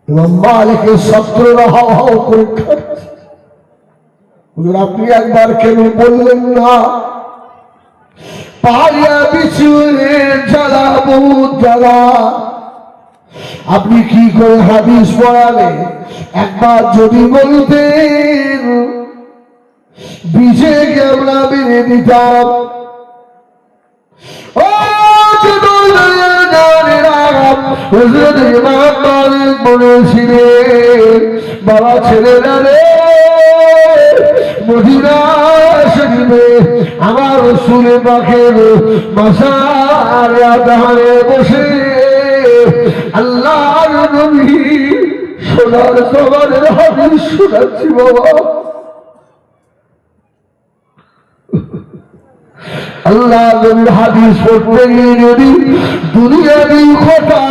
ইমাম মালিকের ছাত্ররা হাও হাও করে খাচ্ছে। হুজুর আপনি একবার কেন বললেন না পাহাড়িয়া বিছুয়ের জ্বালা বহুত জ্বালা, আপনি কি করে হাদিস পড়ালে একবার যদি বলতেন বিজে আমরা মেনে দিতাম। ও বলেছিলেন বাবা ছেলেরা রে মদিনা শরীফে আমার রাসূলের পাকের মাজারে আধারে বসে আল্লাহর নবী সোনার জবানের হাদিস শোনাচ্ছি বাবা। আল্লাহ নবীর হাদিস পড়তে গিয়ে যদি দুনিয়াবি কথা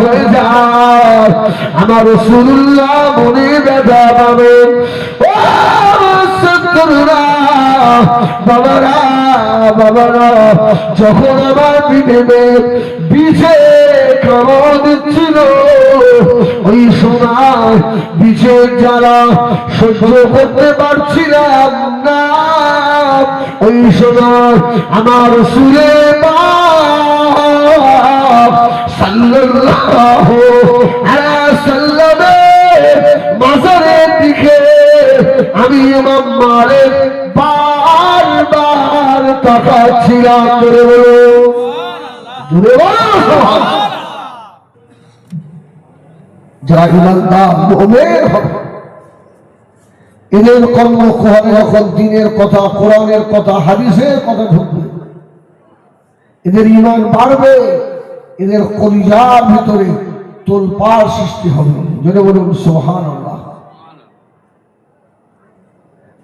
হয়ে যায় আমার রাসূলুল্লাহ মনে ব্যথা পাবে। ও ছাত্ররা বাবারা বাবারা, যখন আমার পিঠে বিছে কামড় দিচ্ছিল ওই সময় বিছের জ্বালা সহ্য করতে পারছিলাম না। ওই সময় আমার রাসূলে পাক সাল্লাল্লাহু আলাইহি সাল্লামের মাজারের দিকে আমি ইমাম মালিক বারবার তাকাচ্ছিলাম। জোরে বলো সুবহানাল্লাহ। যারা ইমানদার মুমিন হবে এদের কর্মক্ষেত্রে যখন দ্বীনের কথা কোরআনের কথা হাদিসের কথা ঢুকবে এদের ঈমান বাড়বে, এদের কলিজার ভিতরে তোলপাড় সৃষ্টি হবে। জোরে বলুন সুবহানাল্লাহ।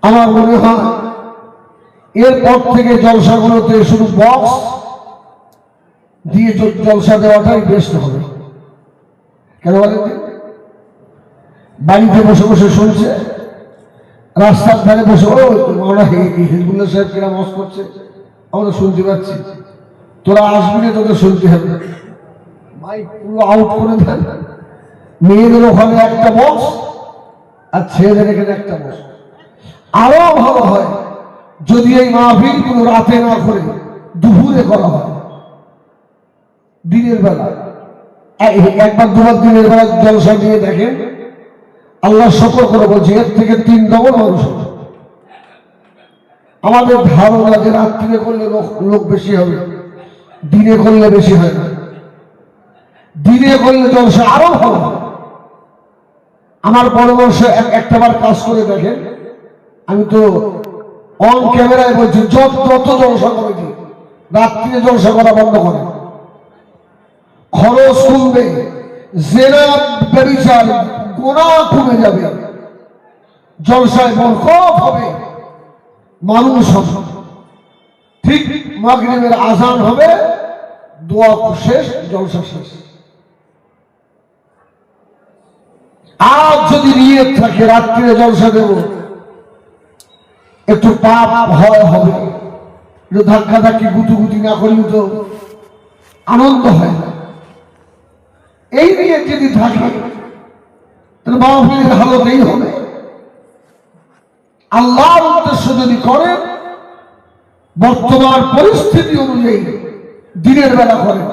আমার মনে হয় এরপর থেকে জলসাগুলোতে শুধু বক্স দিয়ে জলসা দেওয়াটাই বেস্ট হবে। কেন বলেন? বাড়িতে বসে বসে শুনছে, রাস্তার ধারে বসে আমরা হিজবুল্লাহ সাহেব কিরা মস করছে আমরা শুনতে পাচ্ছি, তোরা আসবি না তোদের শুনতে হবে, মাইক পুরো আউট করে দেন। মেয়েদের ওখানে একটা বক্স আর ছেলেদের এখানে একটা বক্স। আরো ভালো হয় যদি এই মাহফিল কোনো রাতে না করে দুপুরে করা হয়, দিনের বেলা একবার দুবার দিনের বেলা জলসা দিয়ে দেখেন। আল্লাহ শকর করে বলছে এর থেকে 3 ডবল মানুষ। আমাদের ধারণা যে রাত্রিরে করলে লোক বেশি হবে, দিনে করলে বেশি হয় না। দিনে করলে জলসা আরো ভালো। আমার পরামর্শ একটাবার কাজ করে দেখেন। আমি তো অন ক্যামেরায় বলছি যত জলসা করে দিই রাত্রিরে জলসা করা বন্ধ করে। খরচ কমবে, জেনা ব্যভিচার গুনাহ কমে যাবে, জলসায় বরকত হবে, মানুষ হবে। ঠিক মাগরিবের আজান হবে, দোয়া শেষ, জলসা শেষ। আর যদি নিয়ত থাকে রাত্রিরে জলসা দেব, একটু পাপ ভয় হবে, একটু ধাক্কা ধাক্কি গুতুগুতি না করলে তো আনন্দ হয় না। এই নিয়ে যদি থাকে তাহলে মাহফিলের হালত এই হবে। আল্লাহর উদ্দেশ্য যদি করেন বর্তমান পরিস্থিতি অনুযায়ী দিনের বেলা করেন,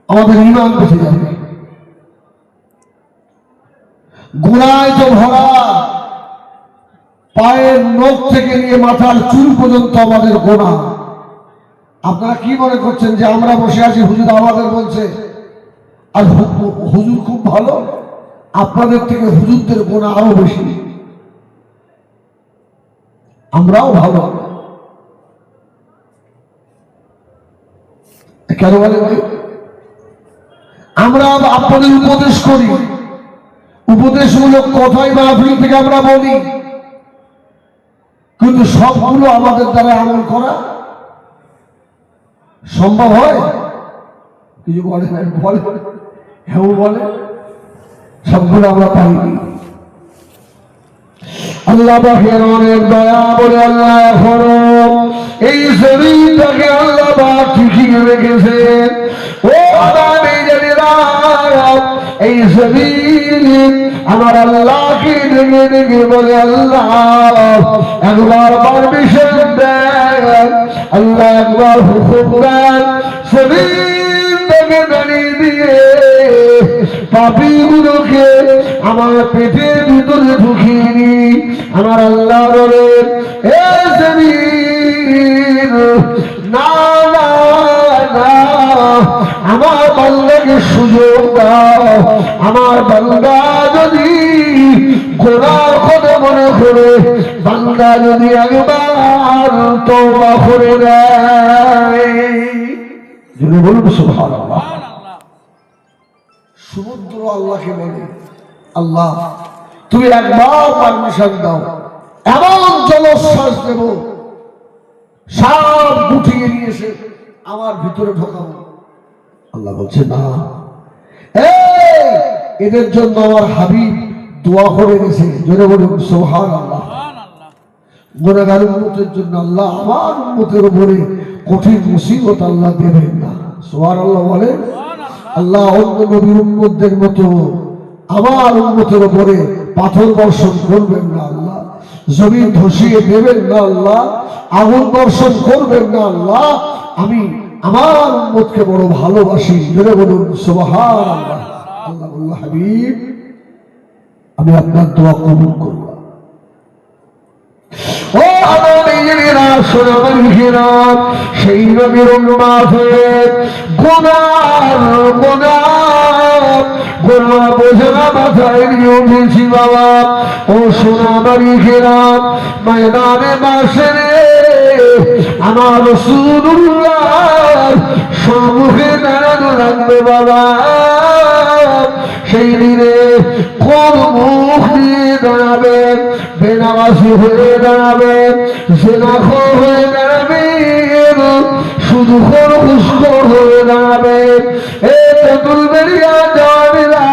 আমাদের ঈমান বেঁচে যাবে। গুনায় তো ভরা, পায়ের নখ থেকে নিয়ে মাথার চুল পর্যন্ত আমাদের গুনাহ। আপনারা কি মনে করছেন যে আমরা বসে আছি হুজুর আমাদের বলছে আর হুজুর খুব ভালো? আপনাদের থেকে হুজুরদের গুনাহ আরো বেশি, আমরাও ভালো। কেন বলে আমরা আপনাদের উপদেশ করি, উপদেশমূলক কথাই মাহফিল থেকে আমরা বলি, কিন্তু সবগুলো আমাদের দ্বারা আমল করা সম্ভব হয়? কিছু বলে বলে হ্যাঁ বলে, সবগুলো আমরা পাইনি। আল্লাহ পাকের অনেক দয়া বলে আল্লাহ এখনো এই শরীরটাকে আল্লাহ পাক ঠিকই রেখেছেন। ও আমার মেয়েরা এই জমিন আমার আল্লাহকে ডেকে ডেকে বলে আল্লাহ একবার পারমিশন দেন, আল্লাহ একবার হুকুম দেন, জমিন থেকে দাঁড়িয়ে দিয়ে পাপীগুলোকে আমার পেটের ভিতরে ঢুকিয়ে নি। আমার আল্লাহ বলেন এ জমিন না না না, আমার বান্দাকে সুযোগ দাও, আমার বান্দা যদি গোনার কথা মনে করে, বান্দা যদি একবার তওবা করে দেয়, যদি বলুন সুবহানাল্লাহ। সমুদ্র আল্লাহকে বলে আল্লাহ তুমি একবার পারমিশন দাও, এমন জলশ্বাস দেব সব গুটিয়ে নিয়েছে আমার ভিতরে ঢোকাবো। আল্লাহ বলছে না, এদের জন্য আমার হাবিব দোয়া করে গেছে, জোরে বলুন সুবহানাল্লাহ। গুনাহগার উম্মতের জন্য আল্লাহ আমার উম্মতের উপরে কঠিন মুসিবত আল্লাহ দেবেন না, সুবহানাল্লাহ বলে। আল্লাহ অন্য নবীর উম্মতদের মতো আমার উম্মতের উপরে পাথর বর্ষণ করবেন না আল্লাহ, জমিন ধসিয়ে দেবেন না আল্লাহ, আগুন বর্ষণ করবেন না আল্লাহ। আমি আমার উম্মতকে বড় ভালোবাসি, জোরে বলুন সুবহানাল্লাহ। আল্লাহ বলল হাবিব আমি আপনার দোয়া কবুল করলাম। ও আমার নিজেরা সোনার ঘিরাম সেই নবীর উম্মত হয়ে গুনাহ বোঝা মাথায় নিয়ে উঠেছি বাবা। ও সোনার ঘিরাম ময়দানে বাসরে আমার রাসূলুল্লাহ সম্মুখে দাঁড়ানো লাগবে বাবা। সেই দিনে কোন মুখ নিয়ে দাঁড়াবেন, বেনামাজি হয়ে দাঁড়াবেন, জেনাখোর হয়ে দাঁড়াবেন, শুধু খুশখোর হয়ে দাঁড়াবেন। এ তেঁতুল বেরিয়া যাবে না,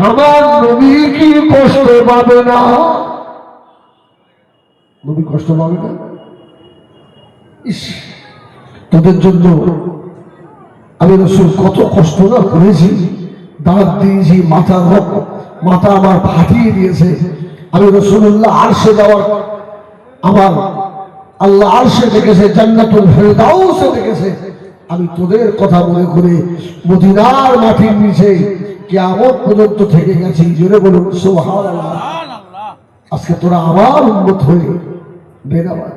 আমার নবী কি কষ্ট পাবে না? নবী কষ্ট পাবে না? ইস, তোদের জন্য আমি রাসূল কত কষ্ট না করেছি, দাঁত দিয়েছি, মাথা আমার ফাটিয়ে দিয়েছে। আমি রাসূলুল্লাহ আরশে যাওয়ার, আমার আল্লাহ আরশে দেখেছে, জান্নাতুল ফেরদাউসে দেখেছে। আমি তোদের কথা মনে করে মদিনার মাটির নিচে কিয়ামত পর্যন্ত থেকে গেছি, জোরে বলুন সুবহানাল্লাহ। আজকে তোরা আমার উম্মত হয়ে বেরাবার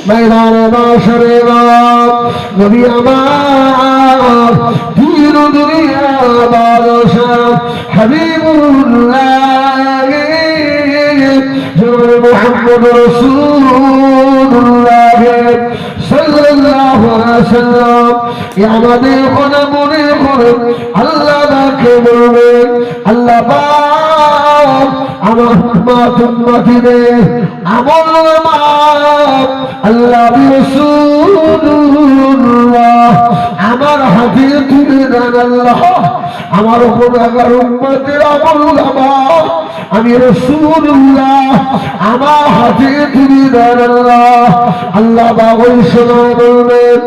ময়দানে বাসরে নবী আমার দিন দুনিয়া বাদশাহ হাবিবুল্লাহ জনাব মুহাম্মদ রাসূলুল্লাহ সাল্লাল্লাহু আলাইহি ওয়াসাল্লাম আমাদের কথা মনে করে আল্লাহ পাককে বলবেন আল্লাহ পাক আমার উম্মতিদের আমল নামা আল্লাহ রাসূলুল্লাহ আমার হাতে তুলে দেন। আল্লাহ আমার উপর আগার উম্মতের আমল নামা আমি রাসূলুল্লাহ আমার হাতে তুলে দেন। আল্লাহ আল্লাহ বাবুল শোনা বলবেন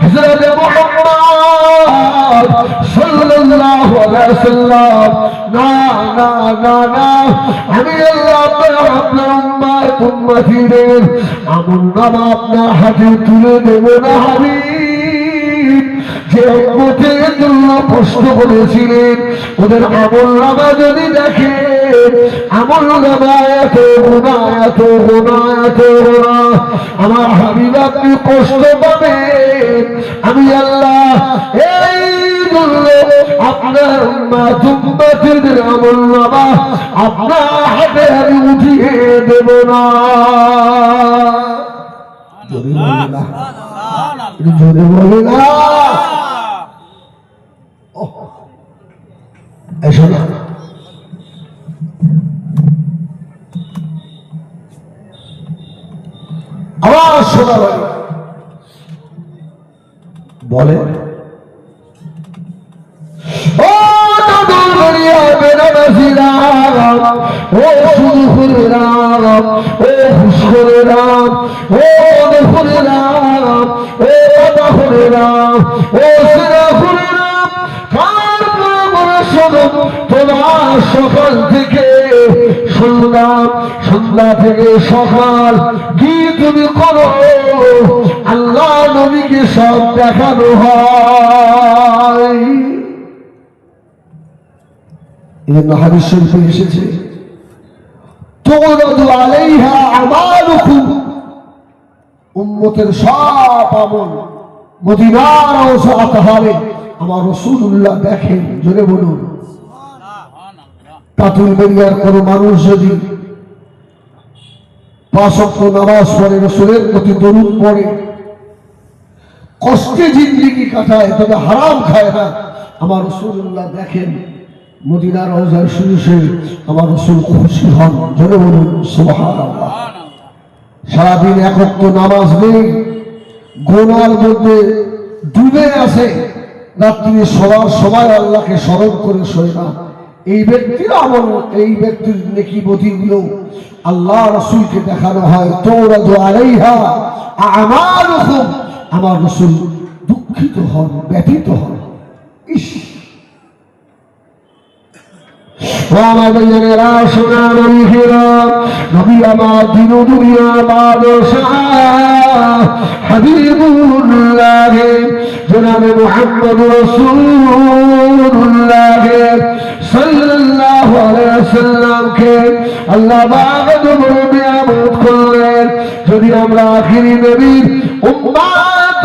হযরত মুহাম্মদ সাল্লাল্লাহু আলাইহি ওয়াসাল্লাম না না না না, আমি আল্লাহ আপনার উম্মতিদের আমল নামা আপনার হাতে তুলে দেব না হাবিব। যে উম্মতের জন্য কষ্ট করেছিলেন ওদের আমল নামা যদি দেখে, আমল নামা এত গুনাহ এত গুনাহ এত গুনাহ, আমার হাবিব আপনি কষ্ট পাবেন। আমি আল্লাহ এই জন্য আপনার উম্মতিদের আমল নামা আপনার হাতে আমি উঠিয়ে দেব না। জোরে বলে না, জোরে বলে না। এসো না, আবার শোনা বলে ও ও শুধু করে রাম, ও খুশ করে রাম, ও দেখুন রাম, ও সিনাখুরেরা, ও সিনাখুরেরা, কান করে শোনো, তোমার সকাল থেকে সন্ধ্যা থেকে সকাল গিয়ে তুমি করো, আল্লাহ নবীকে সব দেখানো হয়। এজন্য হাদিস শরীফে এসেছে, তুরাদু আলাইহা আমালুকুম, উম্মতের সব আমল মদিনার আতাহারে আমার রাসূলুল্লাহ দেখেন। জোরে বলুন। তাতুল বেরিয়ার কোন মানুষ যদি 5 ওয়াক্ত নামাজ পড়ে, রাসূলের প্রতি দরুদ পড়ে, কষ্টে জিন্দেগি কাটায়, তবে হারাম খায় না, আমার রাসূলুল্লাহ দেখেন মদিনার রওজায় শুয়ে আমার রাসূল খুশি হন। জোরে বলুন সুবহানাল্লাহ। সারাদিন 1 ওয়াক্ত নামাজ নেই, গুনার মধ্যে ডুবে আছে, রাত্রি শোয়ার সময় আল্লাহকে স্মরণ করে শোয় না, এই ব্যক্তির আমল, এই ব্যক্তির নেকি বদিগুলো আল্লাহ রাসূলকে দেখানো হয়। তুরাদু আলাইহা আমালুকুম, আমার রাসূল দুঃখিত হন, ব্যথিত হন। ইস, আমার ভাইয়েরা, সোনার নবীরা, নবী আমার দিন দুনিয়ার বাদশাহ হাবিবুল্লাহ জনাবে মুহাম্মদ রাসূলুল্লাহ সাল্লাল্লাহু আলাইহি ওয়াসাল্লামকে আল্লাহ পাক বড় নিয়ামত করলেন। যদি আমরা আখিরি নবীর উম্মত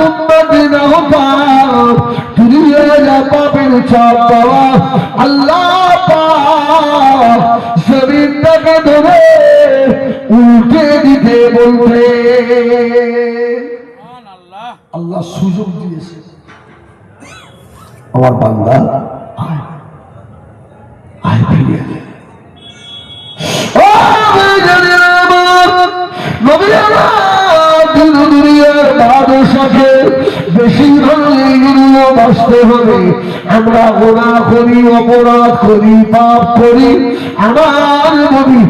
না হতাম, দুনিয়ায় পাপের চাপ পাওয়া আল্লাহ পাক জমিনটাকে ধরে উল্টে দিতে বলতে আল্লাহ সুযোগ দিয়েছে। আমার বান্দা আয় ফিরে বেশি বাঁচতে হবে। আমরা গুনাহ করি, অপরাধ করি, পাপ করি, আমার নবী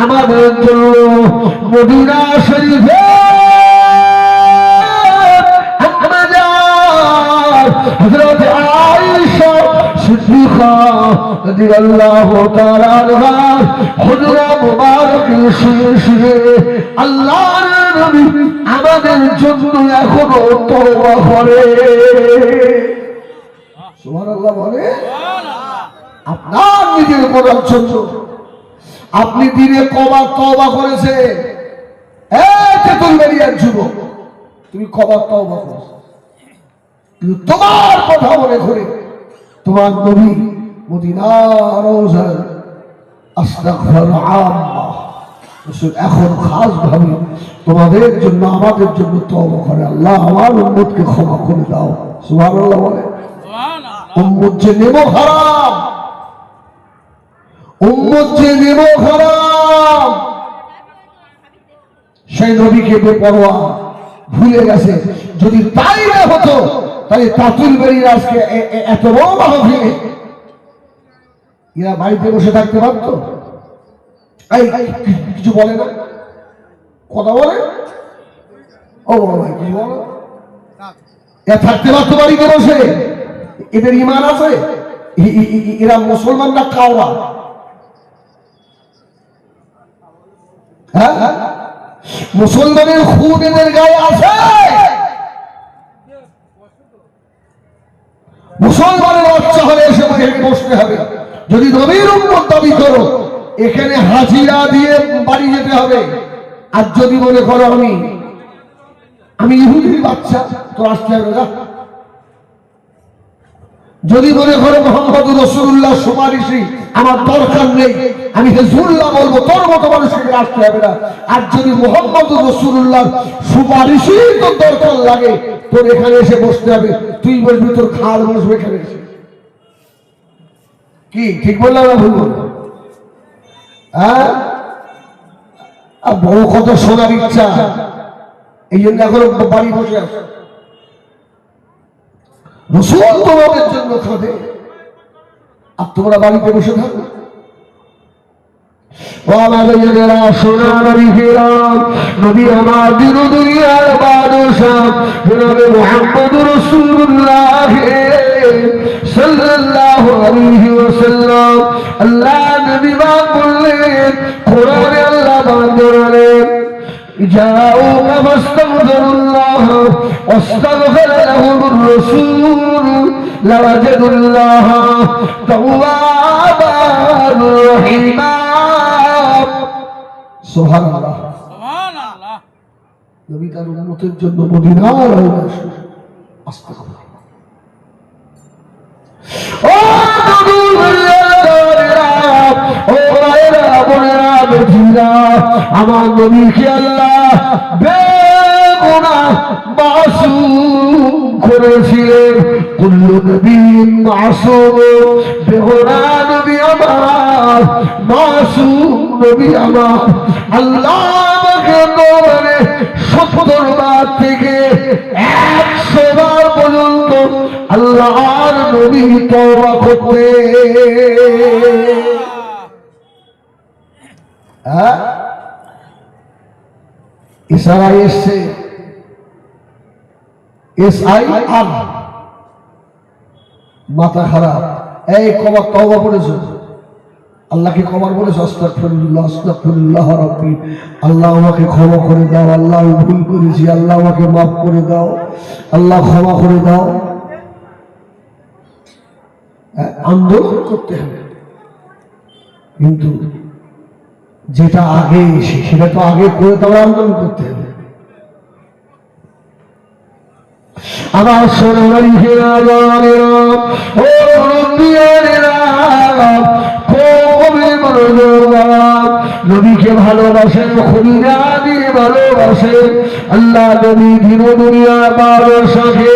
আমাদের জন্য মদিনা শরীফে হযরত আয়েশা সিদ্দিকা রাদিয়াল্লাহু তাআলা আনহা হুজরা মুবারকে শুয়ে আল্লাহর নবী আমাদের জন্য এখনো তওবা করে। সুবহানাল্লাহ বলে। আপনার নিজের করার জন্য আপনি দিনে কবার তওবা করেছে? এই তেতুল বেরিয়ার যুবক, তুমি কবার তওবা করেছো? কিন্তু তোমার কথা মনে করে তোমার নবী মদিনার রওজায় আস্তাগফিরুল্লাহ আম্মা রাসূল এখন খাস ভাবে তোমাদের জন্য, আমাদের জন্য তওবা করে, আল্লাহ আমার উম্মতকে ক্ষমা করে দাও। সুবহানাল্লাহ বলে। উম্মত যে নেমো হারাম, উম্মত যে নেমো হারাম, সেই নবীকে বেপরোয়া ভুলে গেছে। যদি তাই না হতো তাহলে তাতুল বেরিয়ে আজকে এত বড় মাহফিলে এরা বাড়িতে বসে থাকতে পারত? এই কিছু বলে না, কথা বলে, ও বড় ভাই কিছু বলো, এরা থাকতে পারতো বাড়িতে বসে? এদের ঈমান আছে? এরা মুসলমানরা কাওয়া? হ্যাঁ, মুসলমানের খুন এদের গায়ে আছে? মুসলমানের বাচ্চা হলে এসে বসতে হবে। যদি নবীর উম্মত দাবি করো, এখানে হাজিরা দিয়ে বাড়ি যেতে হবে। আর যদি মনে করো আমি ইহুদির বাচ্চা, তো আসতে হবে না। যদি মনে করো মুহাম্মদ রাসূলুল্লাহ সুপারিশি আমার দরকার নেই, আমি হিজবুল্লাহ বলবো, তোর মতো মানুষকে আসতে হবে না। আর যদি মুহাম্মদ রাসূলুল্লাহ সুপারিশি তো দরকার লাগে, তোর এখানে এসে বসতে হবে। তুই বলবি তোর খাড় বসবে এখানে এসে। কি ঠিক বললাম না ভুল বললাম? হ্যাঁ, আর বড় কথা শোনার ইচ্ছা, এই জন্য এখন বাড়ি বসে আছে। রাসূল তোমাদের জন্য কাঁদে, আর তোমরা বাড়িতে বসে থাকো। ও আমাদের যারা সোনার বিকেরাম নবী আমার দিন দুনিয়ার বাদশাহ জনাবে মুহাম্মদুর রাসূলুল্লাহ সাল্লাল্লাহু আলাইহি ওয়াসাল্লাম আল্লাহ নবী বললেন কোরআনে আল্লাহ বলেন جاءوك فاستغفروا الله واستغفر لهم الرسول لوجدوا الله توابا رحيما سبحان الله سبحان الله নবী তার উম্মতের জন্য মদিনার ভালোবাসা আস্তাগফিরুল্লাহ ও আমার নবীকে আল্লাহ বেগুনাহ মাসুম করেছিলেন কুল্লু নবীন মাসুম বেগুনাহ নবী আমার মাসুম নবী আমার আল্লাহ আমাকে নবরে 70 বার থেকে 100 বার পর্যন্ত আল্লাহর নবী তওবা করতে ইশারা এসছে SIR মাথা খারাপ এই কবার তওবা করেছো আল্লাহকে কবার বলেছো আস্তাগফিরুল্লাহ আস্তাগফিরুল্লাহ রাব্বি আল্লাহ আমাকে ক্ষমা করে দাও আল্লাহ আমি ভুল করেছি আল্লাহ আমাকে মাফ করে দাও আল্লাহ ক্ষমা করে দাও আন্দোলন করতে হবে কিন্তু যেটা আগে এসে সেটা তো আগে করে তাও আন্দোলন করতে হবে আমার সোনার নবীকে ভালোবাসেন খুলিরা দিয়ে ভালোবাসেন আল্লাহ নবী দিন দুনিয়া বাদশাকে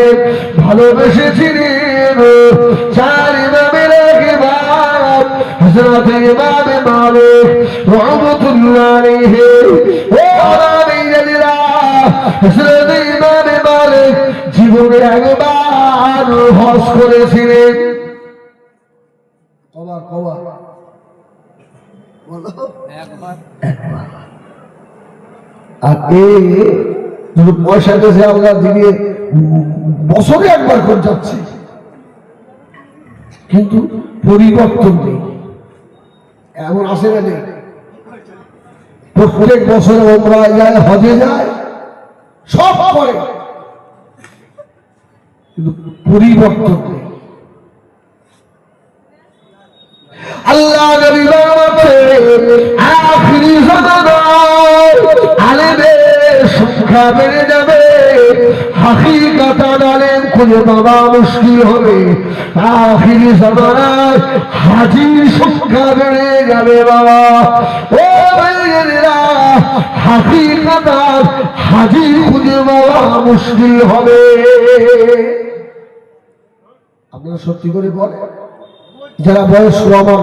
ভালোবেসেছিলেন চার ইমামের ইমাম হযরত ইমাম মালিক রাহমাতুল্লাহ আলাইহি ও রাবিয়াল্লাহ হযরত ইমাম মালিক জীবনে একবার হজ করেছিলেন কবার একবার আর এই যদি পয়সা দেশে আমরা দিনে বছরে একবার করে যাচ্ছি কিন্তু পরিবর্তন নেই এমন আসে না নেই প্রত্যেক বছরে ওমরা যায় হজে যায় সব করে কিন্তু পরিবর্তন নেই আল্লাহ নবী আখিরি জামানায় আলেমের সংখ্যা বেড়ে যাবে হাকিকাতান আলেম খুঁজে পাওয়া মুশকিল হবে আখিরি জামানায় হাজির সংখ্যা বেড়ে যাবে বাবা ও ভাইয়েরা হাকিকাতান হাজির খুঁজে পাওয়া মুশকিল হবে আপনারা সত্যি করে বলেন যারা বয়স্ক আমার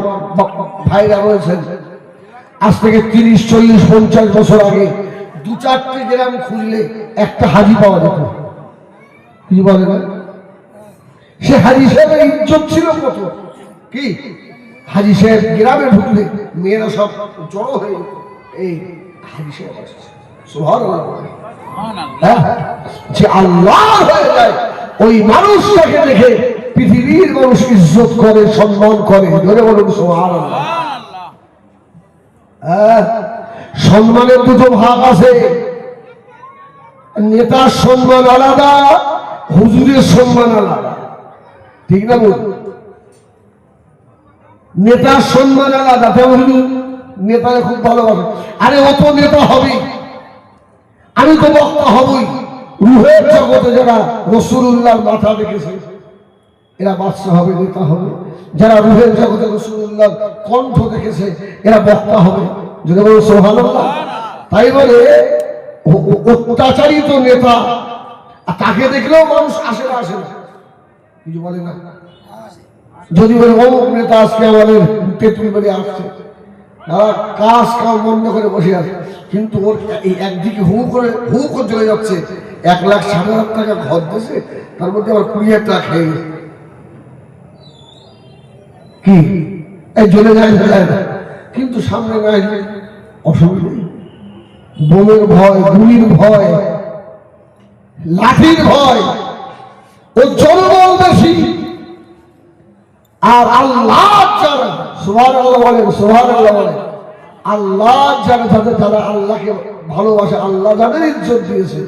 ভাইরা রয়েছেন আজ থেকে 30-40-50 বছর আগে 2-4টি গ্রাম খুঁজলে একটা হাজি পাওয়া যেত কি বলে না সে হাজি সাহেবের ইজ্জত ছিল কত কি হাজি সাহেব গ্রামে ঢুকলে মেয়েরা সব জড়ো হয়ে এই হাজি সাহেব আসছে সুবহানাল্লাহ যে আল্লাহ হয়ে যায় ওই মানুষটাকে দেখে পৃথিবীর মানুষ ইজ্জত করে সম্মান করে ধরে বলুন সুবহানাল্লাহ সম্মানের দুটো ভাগ আছে নেতার সম্মান আলাদা হুজুরের সম্মান আলাদা ঠিক না বল নেতার সম্মান আলাদা তেমন নেতাকে খুব ভালোবাসে আরে অত নেতা হবে আমি তো বক্তা হবই রুহের জগতে যারা রাসূলুল্লাহর মাথা দেখেছে এরা বাদশা হবে নেতা হবে যারা রুহের জগতে রাসূলুল্লাহর কণ্ঠ দেখেছে এরা বক্তা হবে যদি বলো সুবহানাল্লাহ তাই বলে অত্যাচারিত নেতা তাকে দেখলেও মানুষ আসে না কিছু বলে না যদি বলে অমুক নেতা আজকে আমাদের তেঁতুল বাড়ি আসছে কাজ কাম বন্ধ করে বসে আছে কিন্তু ওর এই একদিকে হু করে চলে যাচ্ছে 1,60,000 টাকা ঘর দিয়েছে তার মধ্যে আবার 20,000 টাকা খেয়ে গেছে কি এই চলে যায় না কিন্তু সামনে না অসুবিধা নেই। বোমের ভয়, গুলির ভয়, লাঠির ভয়, ও জনবল বেশি। আর আল্লাহ যারা, সুবহানাল্লাহ বলেন, সুবহানাল্লাহ বলেন, আল্লাহ যারা, যারা আল্লাহকে ভালোবাসে, আল্লাহ যাদের ইজ্জত দিয়েছে,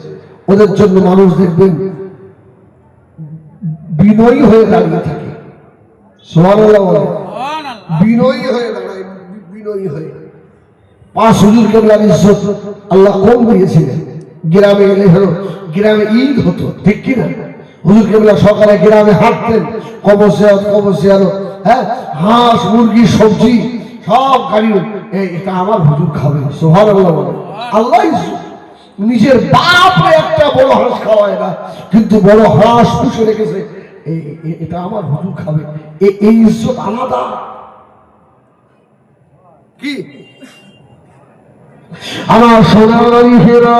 ওদের জন্য মানুষ দেখবেন বিনয়ী হয়ে দাঁড়িয়ে থাকে। সুবহানাল্লাহ বলেন, বিনয়ী হয়ে দাঁড়ায়, বিনয়ী হয়ে। পাঁচ হুজুর কেবলার ইজ্জত আল্লাহ কম দিয়েছিলেন। গ্রামে এলে হলো, গ্রামে ঈদ হতো, ঠিক কিনা? হুজুর কেবলা সকালে গ্রামে হাঁটতেন, কবসে আরো, হ্যাঁ, হাঁস মুরগি সবজি সব গাড়ি, এটা আমার হুজুর খাবে। সুবহানাল্লাহ বলেন। আল্লাহ নিজের বাপরে একটা বড় হাঁস খাওয়ায় না, কিন্তু বড় হাঁস পুষে রেখেছে, এটা আমার হুজুর খাবে। এই ইজ্জত আলাদা। কি আমার সোনালীরা,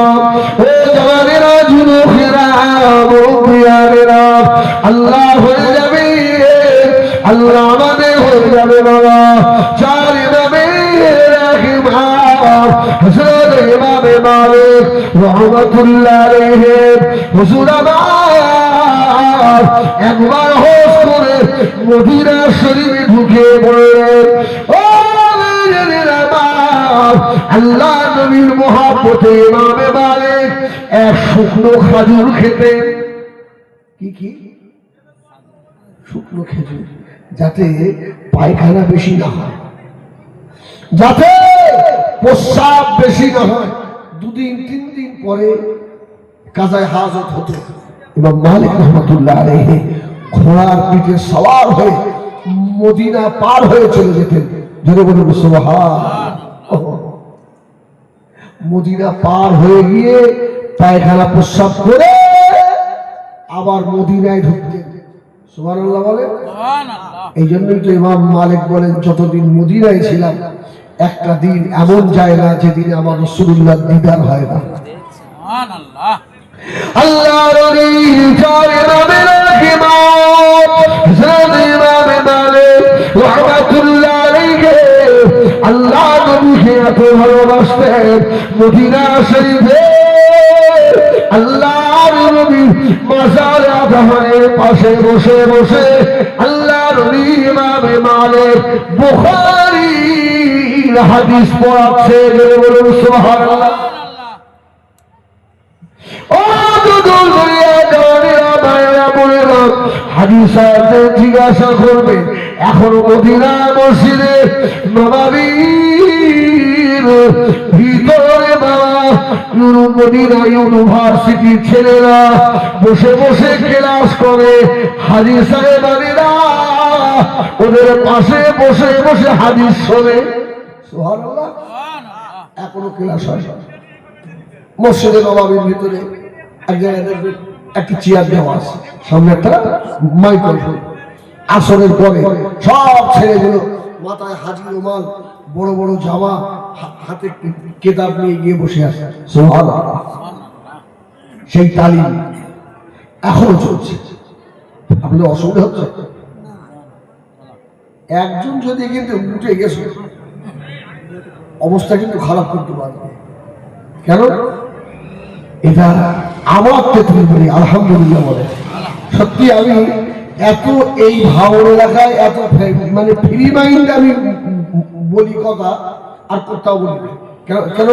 ও জওয়ানেরা, যুবকেরা, মুরব্বিয়ানেরা, আল্লাহ হয়ে যাবে, আল্লাহ আমাদের হয়ে যাবে বাবা। চার ইমামে রাহিমাম হযরত ইমামে মালিক রাহমাতুল্লাহ আলাইহি হুজুর আমার একবার হোশ করে মদিনা শরীফে ঢুকে পড়লেন। ও আল্লাহ নবীর মহব্বতে ইমামে মালিক এক শুকনো খাজুর খেতেন। কি শুকনো খেজুর, যাতে পায়খানা বেশি না হয়, যাতে প্রস্রাব বেশি না হয়। 2 দিন 3 দিন পরে কাজায় হাজত হতো। ইমাম মালিক রহমাতুল্লাহ আলাইহি ঘোড়ার পিঠে সওয়ার হয়ে মদিনা পার হয়ে চলে যেতেন। জোরে বলুন সুবহানাল্লাহ। মদিনা পার হয়ে গিয়ে পায়খানা প্রস্রাব করে আবার মদিনায় ঢুকতেন। সুবহানাল্লাহ বলেন। এই জন্যই তো ইমাম মালিক বলেন, যতদিন মদিনায় ছিলাম একটা দিন এমন যায় না যেদিন আমার রাসূলুল্লাহ দিদার হয় না। সুবহানাল্লাহ। আল্লাহর ওলি চার ইমামে রাহিমাম হযরত ইমামে মালিক রাহমাতুল্লাহ আলাইহি আল্লাহ নবীকে এত ভালোবাসতেন। মদিনা শরীফে আল্লাহর নবী মাজার আজহারের পাশে বসে বসে আল্লাহর ওলি ইমামে মালিক বুখারীর হাদিস পড়াচ্ছে। বলুন সুবহানাল্লাহ। ও দুদুল দুনিয়া জওয়ানেরা, ভাইয়েরা, বোনেরা, হাদিসাতে জিজ্ঞাসা করবে, এখনো মদিনা মসজিদে নববীর ভিতরে বাবা মদিনা ইউনিভার্সিটির ছেলেরা বসে বসে ক্লাস করে। হাজি সাহেবানেরা ওদের পাশে বসে বসে হাদিস শোনে। সুবহানাল্লাহ। এখনো ক্লাস হয় মসজিদে নববীর ভিতরে। এক জায়গায় দেখবেন একটা চেয়ার দেওয়া আছে, সামনে একটা মাইক্রোফোন। আসরের পরে সব ছেলেগুলো মাথায় হাজি রুমাল, বড় বড় জামা, হাতে কিতাব নিয়ে গিয়ে বসে আছে। সুবহানাল্লাহ। সেই তালিম এখনো চলছে। আপনাদের অসুবিধা হচ্ছে? একজন যদি কিন্তু উঠে গেছে অবস্থা কিন্তু খারাপ করতে পারবে। কেন? এটা আমার তেতুল বলি, আলহামদুলিল্লাহ বলে। সত্যি আমি এত এই ভাওর এলাকায় এত মানে ফ্রি মাইন্ড আমি বলি কথা, আর কোথাও বলি না। কেন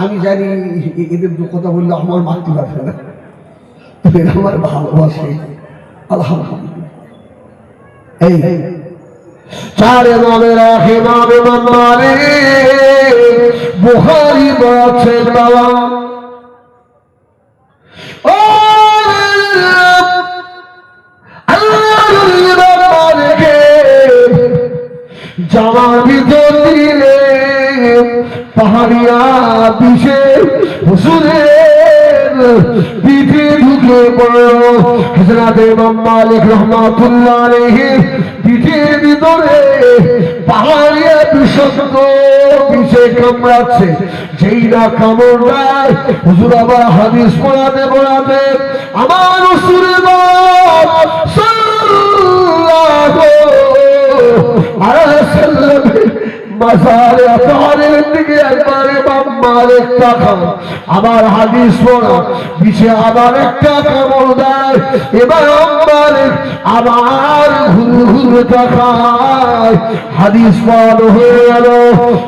আমি জানি এদের কথা বললে আমার মারতে পারবে না, আমার ভালোবাসে। আলহামদুলিল্লাহ। এই চার ইমামে রাহিমাম ইমাম মালিক বুখারী বলেছেন বাবা, ও জামার ভিতর দিলে পাহাড়িয়া পিছে হুজুরের পিঠে ঢুকে পড়ল। হযরত ইমাম মালিক রাহমাতুল্লাহ আলাইহি পিঠের ভিতরে পাহাড়িয়া বিষাক্ত পিছে কামড়াচ্ছে। যেই না কামড় দেয় হুজুর আবার হাদিস পড়াতে পড়াতে আমার রাসূলের মাজারে আতহারের দিকে একবারে একটা খান, আবার হাদিস পড়া পিছে আবার একটা কামড় দেয়, এবার আবার ঘুরে ঘুরে তাকায়। হাদিস পড়ানো হয়ে গেল।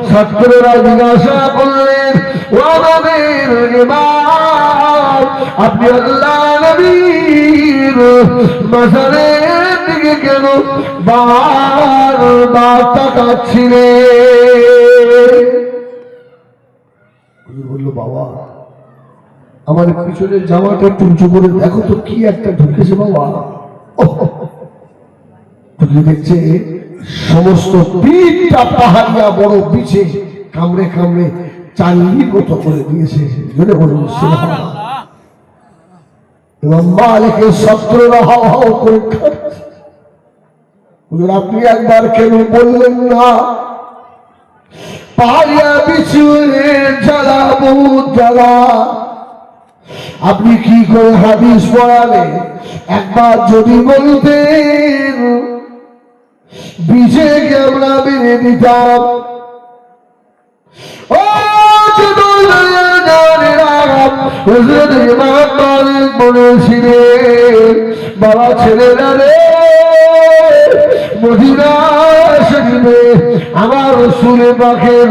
ছাত্ররা জিজ্ঞাসা করলেন, ও আমাদের ইমাম, আপনি আল্লাহ নবীর মাজারের দিকে কেন বারবার তাকাচ্ছিলেন? বলল, বাবা আমার পিছনের জামাটা একটু উঁচু করে দেখো তো, কি একটা ঢুকেছে বাবা। দেখছে সমস্ত পিঠটা পাহাড়িয়া বড় বিছে কামড়ে কামড়ে চালির মতো করে দিয়েছে। জোরে বলুন সুবহানাল্লাহ। ইমাম মালিকের ছাত্ররা হাও হাও করে খাচ্ছে। হুজুর আপনি একবার কেন বললেন না? পাহাড়িয়া বিছুয়ে জ্বালা বহুত জ্বালা, আপনি কি করে হাদিস পড়ালে? একবার যদি বলতেন বিজয়কে আমরা মেনে দিতাম। ও বলেছিলেন, বাবা ছেলেরা রে, মদিনা শরীফে আমার রাসূল পাকের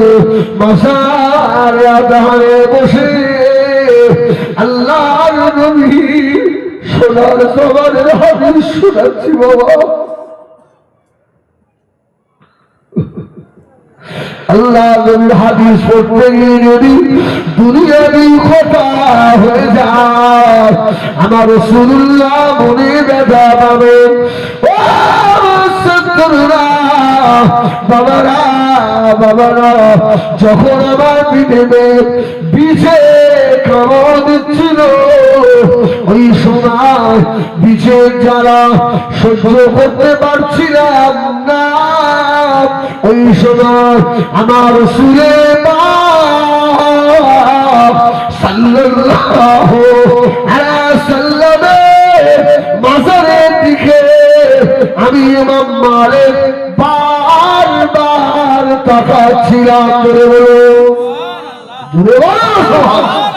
মাজার আধারে বসে আল্লাহর নবী সোনার জবানের হাদিস শোনাচ্ছি বাবা। আল্লাহ নবীর হাদিস পড়তে গিয়ে যদি দুনিয়াবি কথা হয়ে যায়, আমার রাসূলুল্লাহ মনে ব্যথা পাবে। ও ছাত্ররা, বাবারা বাবারা, যখন আমার পিঠে বিছে কামড় দিচ্ছিল, ওই সময় বিছের জ্বালা সহ্য করতে পারছিলাম না। ওই সময় আমার রাসূলের পাক সাল্লাল্লাহু আলাইহি সাল্লামের মাজারের দিকে আমি ইমাম মালিক বারবার তাকাচ্ছিলাম। জোরে বলো সুবহানাল্লাহ।